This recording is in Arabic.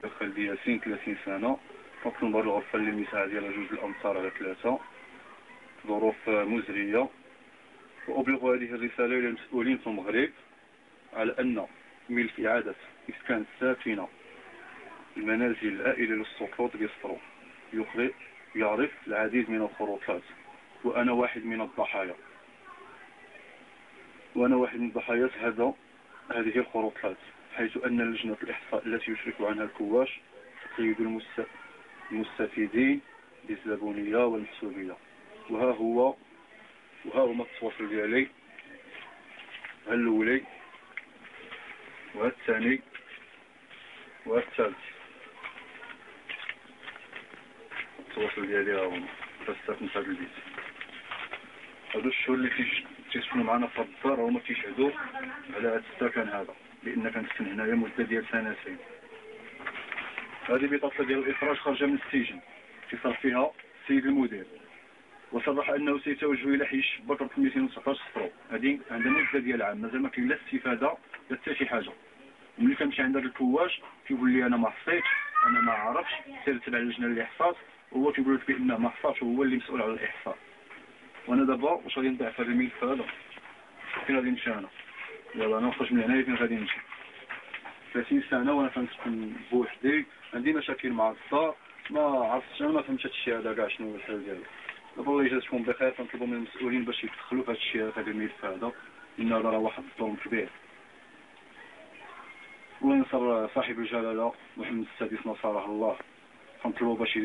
خالد ياسين 30 سنة، كنطلب هاد الغرفة اللي المساحة ديالها 2 الأمتار على 3، ظروف مزرية. وأبلغ هذه الرسالة إلى المسؤولين في المغرب على أن ملك إعادة إسكان الساكنة المنازل العائلة للسقوط بيسطرو يعرف العديد من الخروطات، وأنا واحد من الضحايا. هذه الخروطات، حيث أن لجنة الإحصاء التي يشرف عنها الكواش تقيد المستفيدين بالزبونية والمحسوبية. وها هما التواصل ديالي، ها الأولي وها الثاني وها الثالث. التواصل ديالي ها هما فاستاك من هذا البيت. هادو الشهور اللي تيسكنوا معنا في الدار هما تيشهدوا على هذا السكن هذا، لأن كنسكن هنايا مدة ديال 2 سنين. هذه بطاقة ديال الإخراج خارجة من السجن اتصل فيها السيد المدير، وصرح أنه سيتوجه إلى حي الشباك رقم 219 سطرو. هذه عندنا مدة ديال عام، مازال ما كاين لا استفادة لا حتى شي حاجة. وملي كنمشي عند هذا الكواش كيقول لي أنا ما حصيتش، أنا ما عرفتش، سير تبع اللجنة الإحصاء، وهو كيقول لك بأنه ما حصاش وهو اللي مسؤول على الإحصاء. وأنا دابا واش غادي نضيع في هذا الملف هذا؟ فين غادي نمشي أنا؟ يلا أنا نخرج من هنايا، فين غادي نمشي؟ 30 سنة وأنا كنسكن بوحدي، عندي مشاكل مع الدار، ما عرفتش، أنا ما فهمتش هذا الشيء هذا كاع شنو هو الحل ديالو. دابا الله يجازيكم بخير، كنطلبوا من المسؤولين باش يدخلوا في هذا الشيء هذا، هذا الملف هذا، لأن هذا راه واحد الظلم كبير. ونصر صاحب الجلالة محمد السادس نصره الله، كنطلبوا باش